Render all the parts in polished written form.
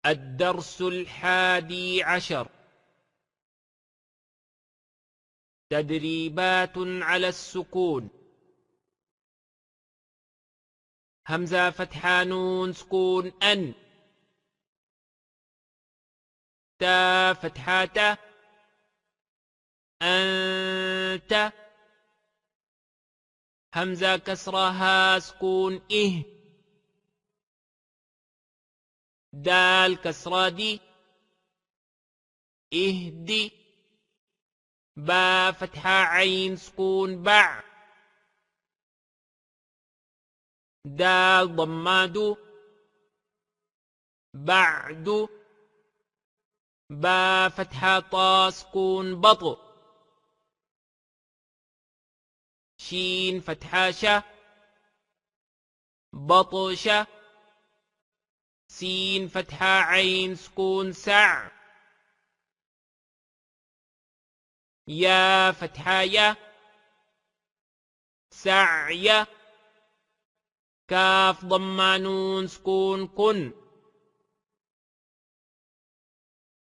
الدرس 11. تدريبات على السكون. همزة فتحة نون سكون أن. تا فتحة ت. أنت. همزة كسرة ها سكون إه. دال كسرة دي. اهدي. با فتحة عين سكون بع. دال ضماد. بعد. با فتحة طا سكون بط. شين فتحة ش. بطش. سين فتحة عين سكون سع. يا فتحة يا. سعي. كاف ضمة نون سكون كن.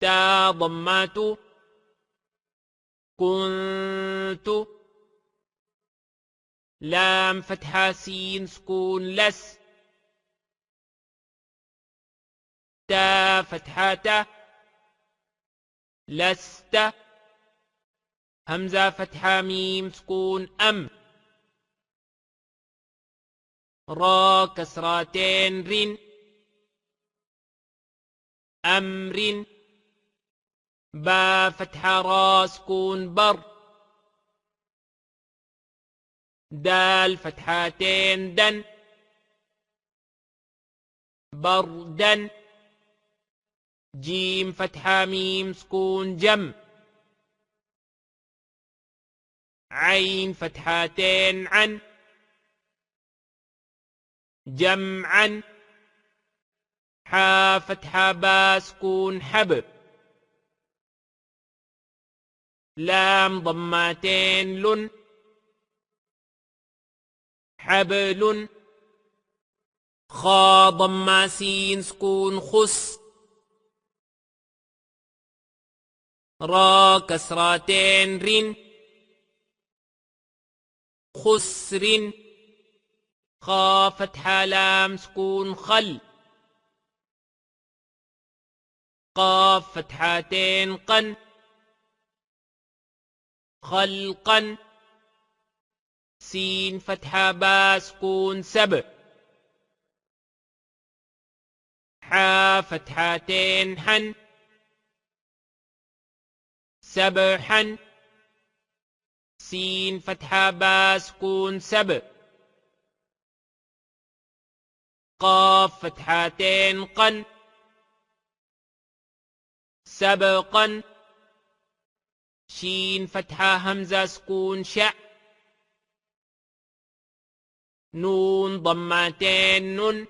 تا ضمات. كنت. لام فتحة سين سكون لس. تا فتحة ت. لست. همزة فتحة ميم سكون أم. را كسرتين رن. أمر. با فتحة را سكون بر. دال فتحتين دن. بردا. جيم فتحة ميم سكون جم. عين فتحتين عن. جمعا. حا فتحة با سكون حب. لام ضمتين لن. حبل. خا ضم سين سكون خس. را كسرتين رن. خسر. خا فتحة لام سكون خل. قاف فتحتين قن. خلقا. سين فتحة با سكون سب. حا فتحتين حن. سبحا. سين فتحة با سكون سب. قاف فتحتين قن. سبقا. شين فتحة همزة سكون شع. نون ضمتين نن.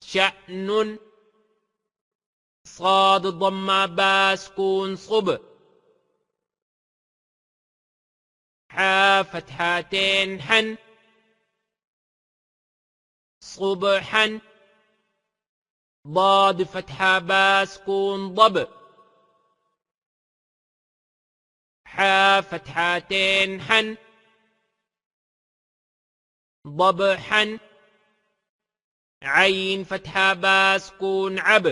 شأن. صاد ضمة با سكون صب. حا فتحتين حن. صبحا. ضاد فتحة با سكون ضب. حا فتحتين حن. ضبحا. عين فتحة با سكون عب.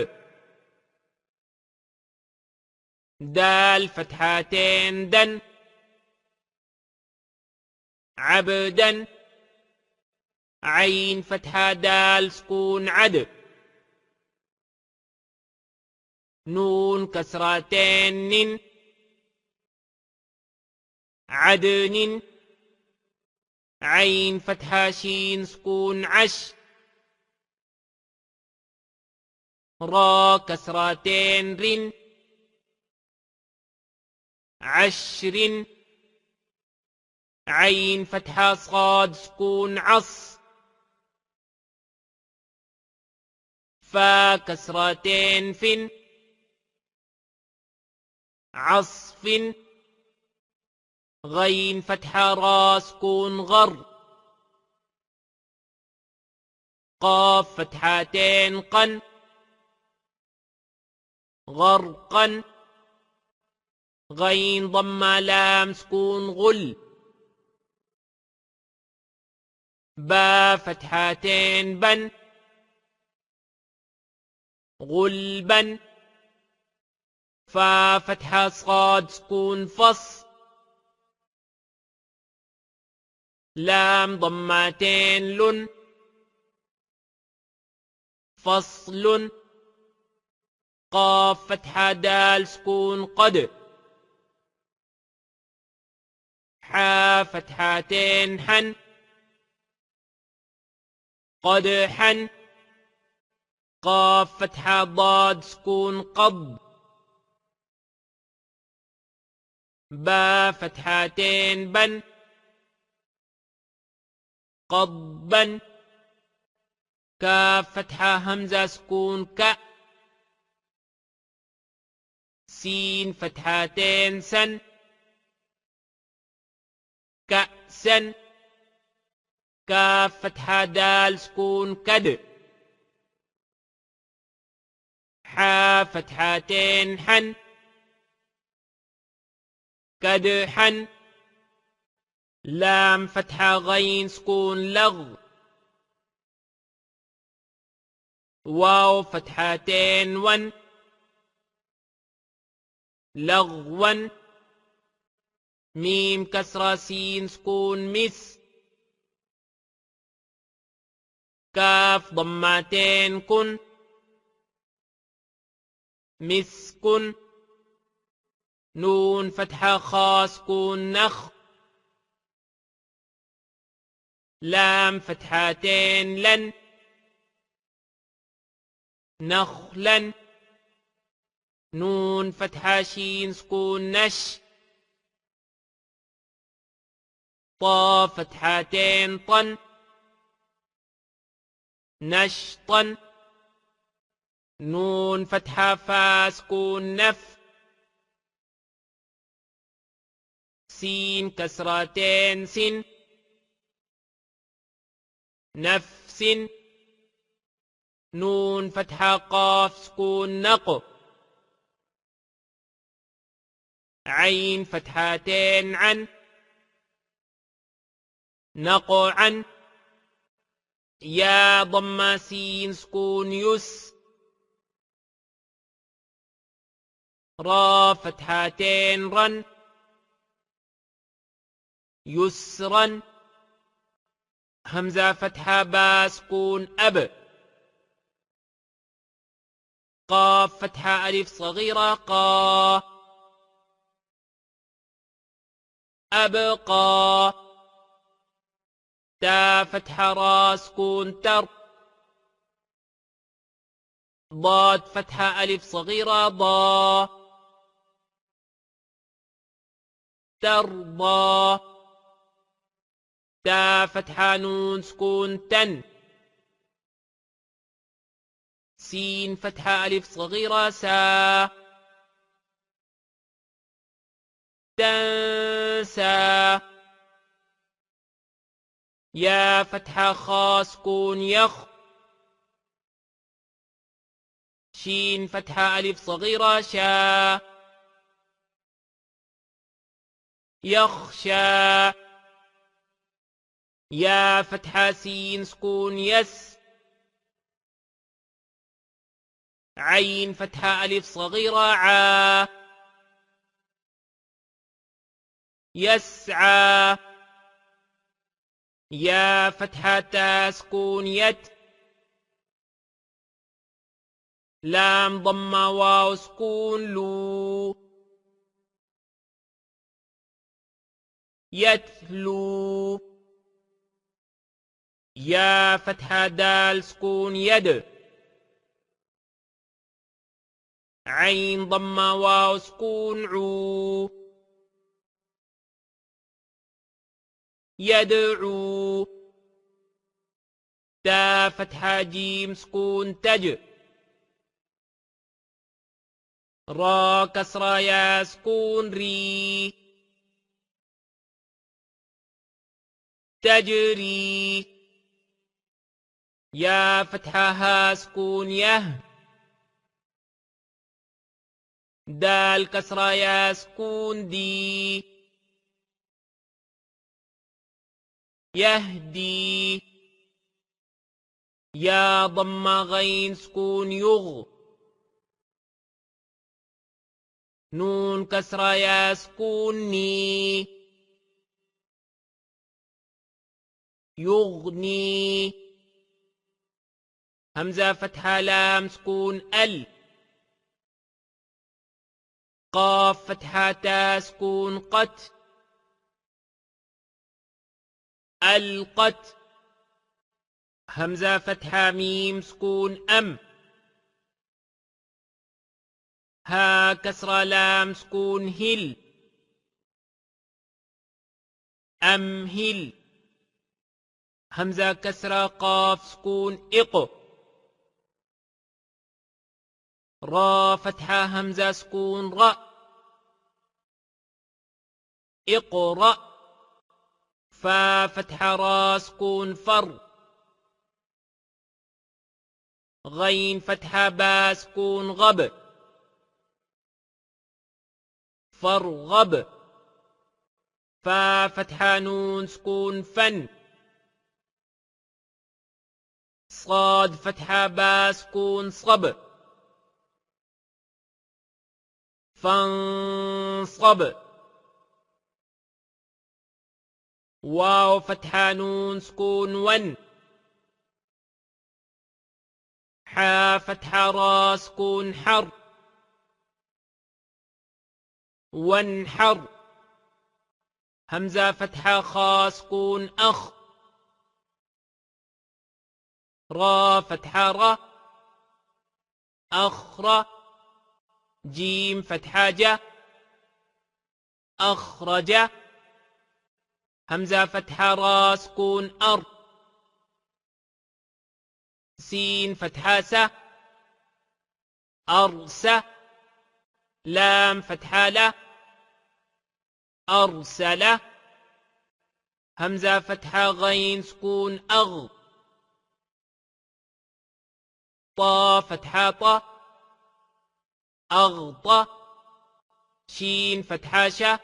دال فتحتين دن. عبدا. عين فتحة دال سكون عد. نون كسرتين نن. عدن. عين فتحة شين سكون عش. را كسرتين رن. عشر. عين فتحة صاد سكون عص. فا كسرتين فن. عصف. غين فتحة را سكون غر. قاف فتحتين قن غرقا غين ضم لام سكون غل با فتحتين بن غلبا فا فتحة صاد سكون فص لام ضمتين لن فصل قاف فتحة دال سكون قد حا فتحتين حن قدحا قاف فتحة ضاد سكون قض با فتحتين بن قضبا كاف فتحة همزة سكون ك سين فتحتين سن كأسا كاف فتحة دال سكون كد حا فتحتين حن كدحا لام فتحة غين سكون لغ واو فتحتين ون لغوا ميم كسرة سين سكون مس كاف ضمتين كن مسكن نون فتحة خاص كون نخ لام فتحتين لن نخلا نون فتحة شين سكون نش طا فتحتين طن نشطا نون فتحة فا سكون نف سين كسرتين سن نفس نون فتحة قاف سكون نق عين فتحتين عن نقعا يا ضم سين سكون يس را فتحتين رن يسرا همزة فتحة با سكون أب قاف فتحة ألف صغيرة قا أبقى تا فتحة را سكون تر ضاد فتحة ألف صغيرة ضا ترضى تا فتحة نون سكون تن سين فتحة ألف صغيرة سا تنسى يا فتحة خاص كون يخ شين فتحة ألف صغيرة شا يخشى يا فتحة سين سكون يس عين فتحة ألف صغيرة عا يسعى يا فتحة تا سكون يت لام ضمة واو سكون لو يتلو يا فتحة دال سكون يد عين ضمة واو سكون عو يدعو تا فتحة جيم سكون تج را كسرة يا سكون ري تجري يا فتحة ها سكون يه. دال كسرة يا سكون دي. يهدي. يا ضمة غين سكون يغ. نون كسرة يا سكون ني. يغني. همزة فتحة لام سكون ال. قاف فتحة تا سكون قت. القت. همزة فتحة ميم سكون أم. ها كسرة لام سكون هل. أمهل. همزة كسرة قاف سكون إق. را فتحة همزة سكون را. اقرأ. فا فتحة را سكون فر. غين فتحة با سكون غب. فرغب. فا فتحة نون سكون فن. صاد فتحة با سكون صب. فانصب. واو فتحة نون سكون ون. حا فتحة را سكون حر. وانحر. همزة فتحة خا سكون أخ. را فتحة را. أخر. جيم فتحة جا. أخرج. همزة فتحة را سكون أر. سين فتحة س. أرس. لام فتحة لا. أرسل. همزة فتحة غين سكون أغ. طا فتحة طا. أغطى. شين فتحة شا.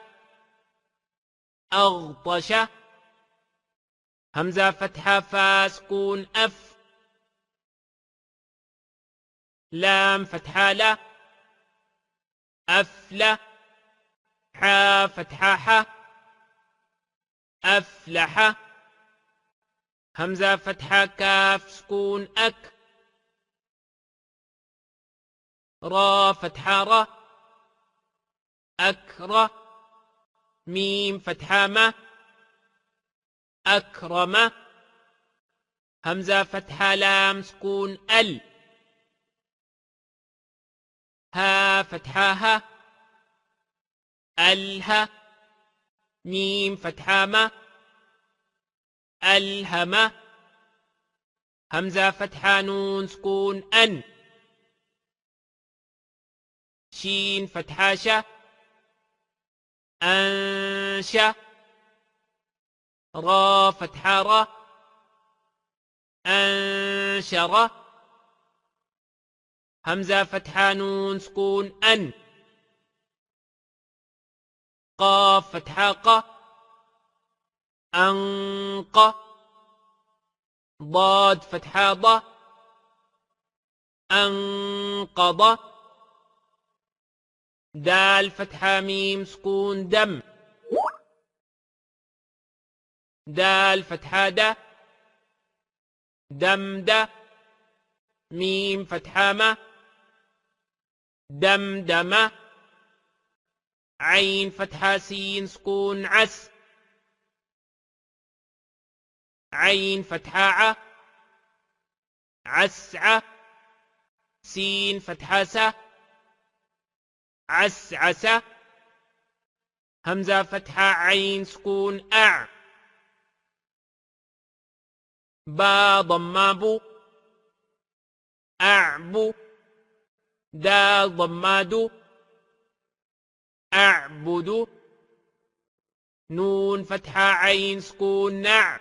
أغطش. همزة فتحة فا سكون أف. لام فتحة لا. أفلى. حا فتحة ح. أفلح. همزة فتحة كاف سكون أك. را فتحة را. أكره. ميم فتحة ما. أكرم. همزة فتحة لام سكون ال. ها فتحة ها. أله. ميم فتحة ما. ألهم. همزة فتحة نون سكون أن. شين فتحة شا. أنشا. را فتحة را. أنشر. همزة فتحة نون سكون أن. قاف فتحة ق. أنق. ضاد فتحة ض. أنقض. دال فتحة ميم سكون دم. دال فتحة د. دمد. ميم فتحة ما. دمدم. عين فتحة سين سكون عس. عين فتحة ع. عسع. سين فتحة س. عسعس. همزة فتحة عين سكون أع. با ضمابو. أعبو. دال ضمادو. أعبد. نون فتحة عين سكون نع.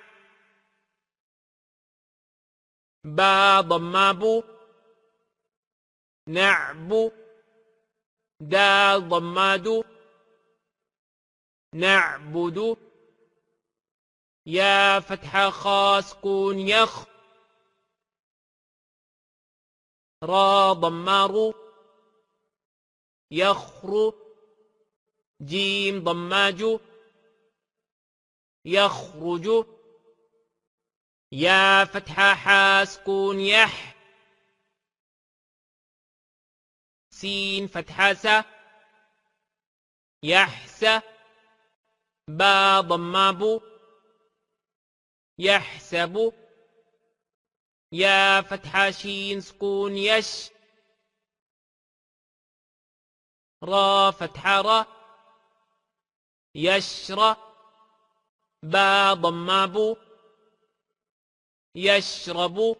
با ضمابو نعبو دال ضمادو نعبد يا فتحة خاء سكون يخ را ضمار يخر جيم ضماج يخرج يا فتحة حاء سكون يح سين فتحة س يحس با ضماب يحسب يا فتحة شين سكون يش را فتحة را يشرى با ضماب يشرب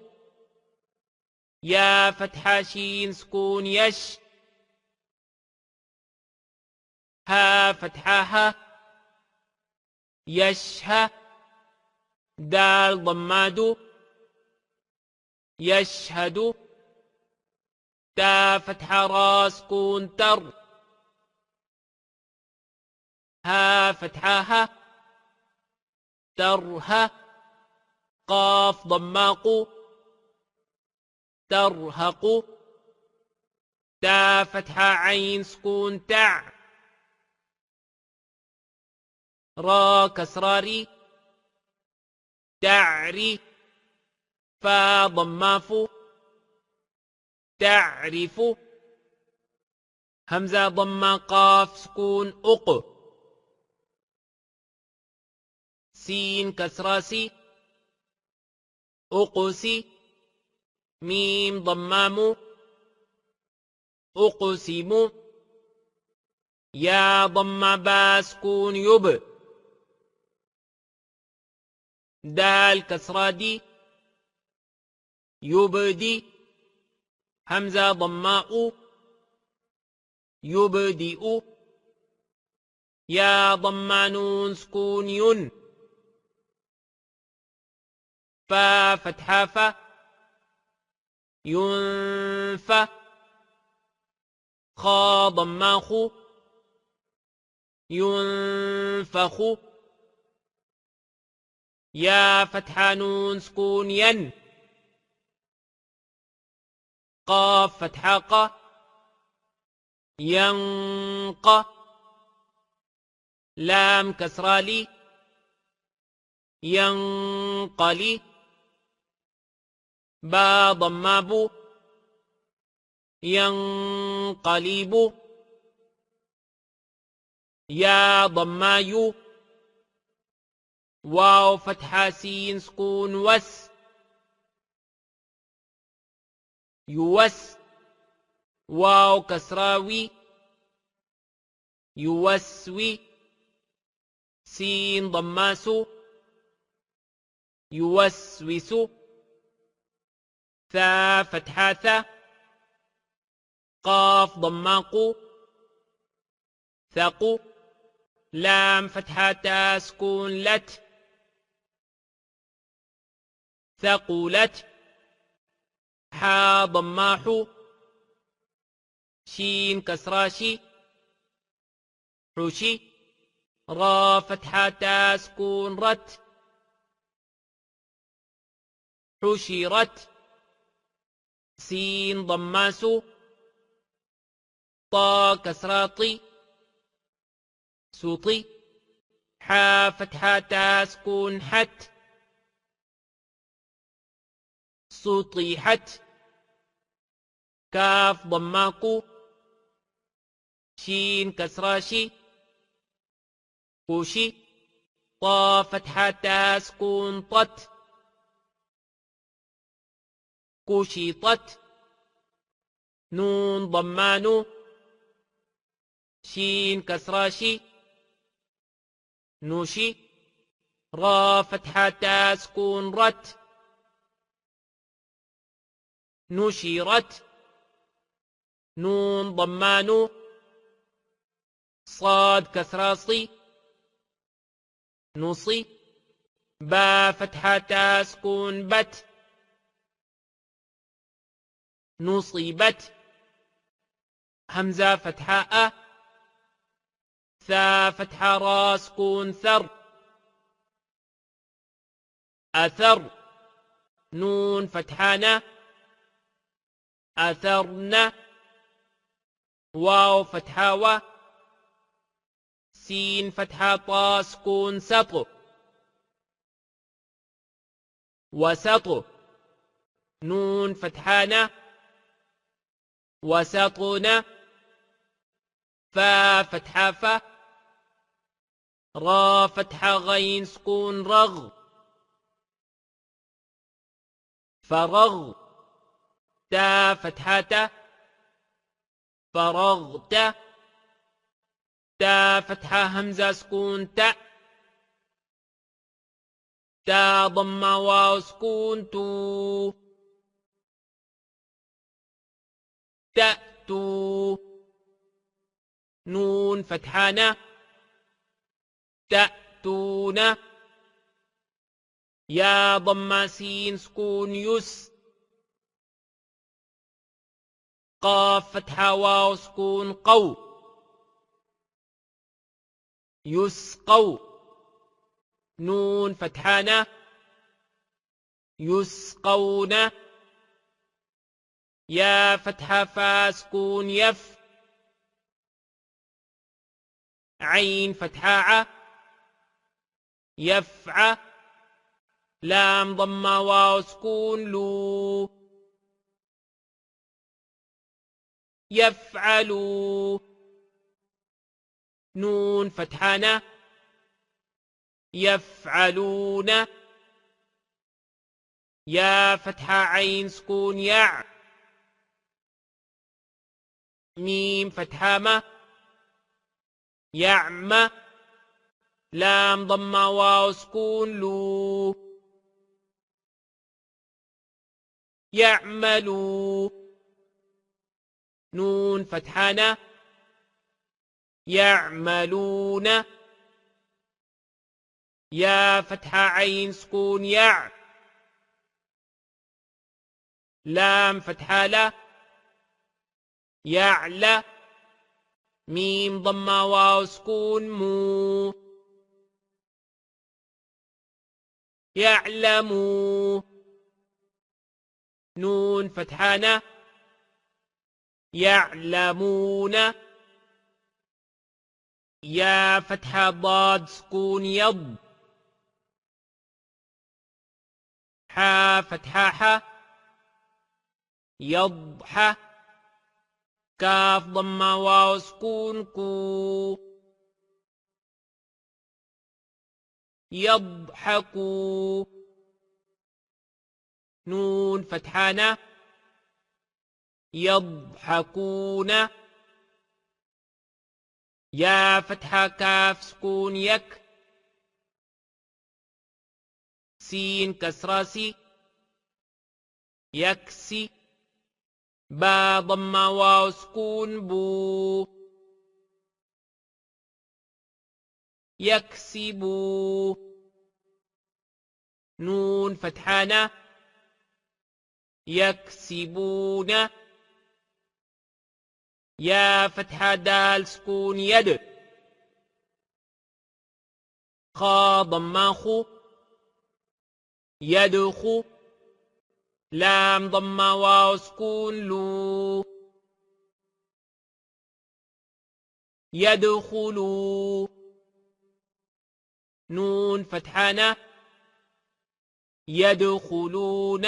يا فتحة شين سكون يش ها فتحة ها يشهى دال ضماد يشهد تا فتحة را سكون تر ها فتحة ها ترها قاف ضماق ترهق تا فتحة عين سكون تع را كسراري تعري فا ضماف تعرف همزة ضمة قاف سكون أق سين كسراسي أقسي ميم ضمام أقسم يا ضم با سكون يب دال كسرادي يبدي همزة ضماء يبدئ يا ضمانون سكون ين فا فتحة فا ينفى خا ضماخ ينفخ يا فتحة نون سكون ين قاف فتحة قا ينقى لام كسرالي ينقلي با ضماب ينقلب يا ضماي واو فتحة سين سكون وس يوس واو كسراوي يوسوي سين ضماسو يوسوس ثا فتحة ثا قاف ضماق ثقو لام فتحة تا سكون لت ثقلت حا ضماح شين كسراشي حشي را فتحة تا سكون رت حشرت سين ضماس طا كسراطي سوطي حا فتحة تا سكون حت سطيحت كاف ضماق شين كسراشي كوشي طا فتحة تا سكون طت كوشيطت نون ضمانو شين كسراشي نوشي را فتحة تا سكون رت نشرت نون ضمانو صاد كسراصي نصي با فتحة تا سكون بت نصبت همزة فتحة أ ثا فتحة را سكون ثر أثر نون فتحة ن أثرن واو فتحة و سين فتحة طا سكون سط وسط نون فتحة ن وسطن فا فتحة ف را فتحة غين سكون رغ فرغ تا فتحة ت فرغت تا فتحة همزة سكون ت تا ضمة واو سكون تو تأتو نون فتحة ن تأتون يا ضمة سين سكون يس قاف فتحة واو سكون قو يسقوا نون فتحة ن يسقون يا فتحة فا سكون يف عين فتحة ع يفع لام ضمة واو سكون لو يفعلوا نون فتحة ن يفعلون يا فتحة عين سكون يع ميم فتحة م يعم لام ضمة واو سكون لو يعملوا نون فتحة ن يعملون يا فتحة عين سكون يع لام فتحة ل يعلى ميم ضمة واو سكون مو يعلموا نون فتحة ن يعلمون يا فتحة ضاد سكون يض حا فتحة ح يضح كاف ضمة واو سكون كو يضحكوا نون فتحة ن يضحكون يا فتحة كاف سكون يك سين كسرة سي يكسي با ضمة واو سكون بو يكسبوا نون فتحة ن يكسبون يا فتحة دال سكون يد خا ضمة خو يدخو لام ضمة واو سكون لو يدخلوا نون فتحة ن يدخلون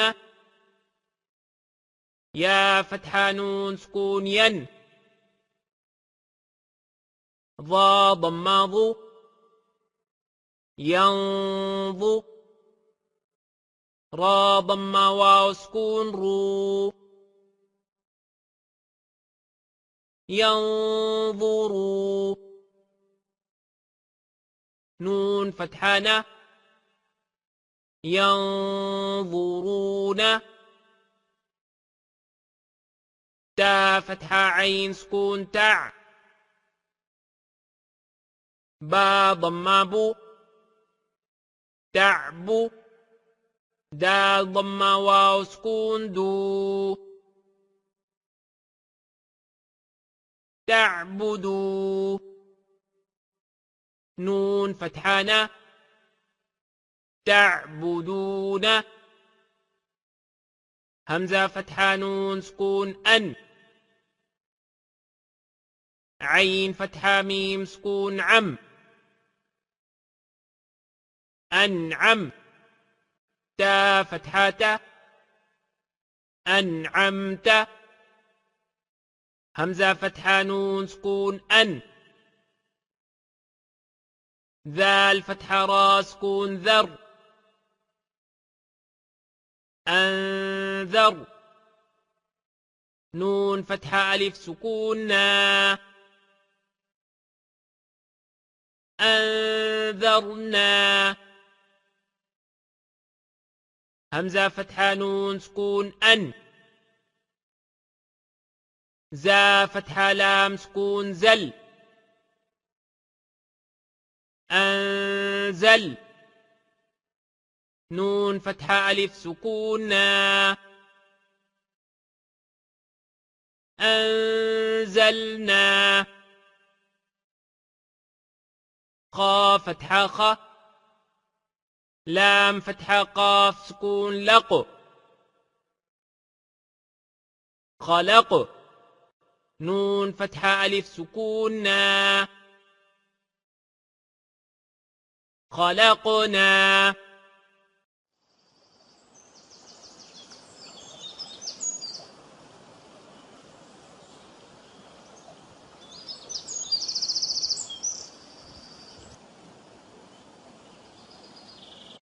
يا فتحة نون سكون ين ضا ضمة ضو ينظو را ضمة واو سكون رو ينظروا نون فتحة ن ينظرون تا فتحة عين سكون تع با ضمة بو تعبو دال ضمة واو سكون دو تعبدوا نون فتحة تعبدون همزة فتحة نون سكون أن عين فتحة ميم سكون عم أنعم تا فتحة تا أنعمت همزة فتحة نون سكون أن ذال فتحة را سكون ذر أنذر نون فتحة ألف سكون نا أنذرنا همزة فتحة نون سكون أن زا فتحة لام سكون زل أنزل نون فتحة ألف سكون نا أنزلنا خا فتحة خ لام فتحة قاف سكون لق خلق نون فتحة ألف سكون نا خلقنا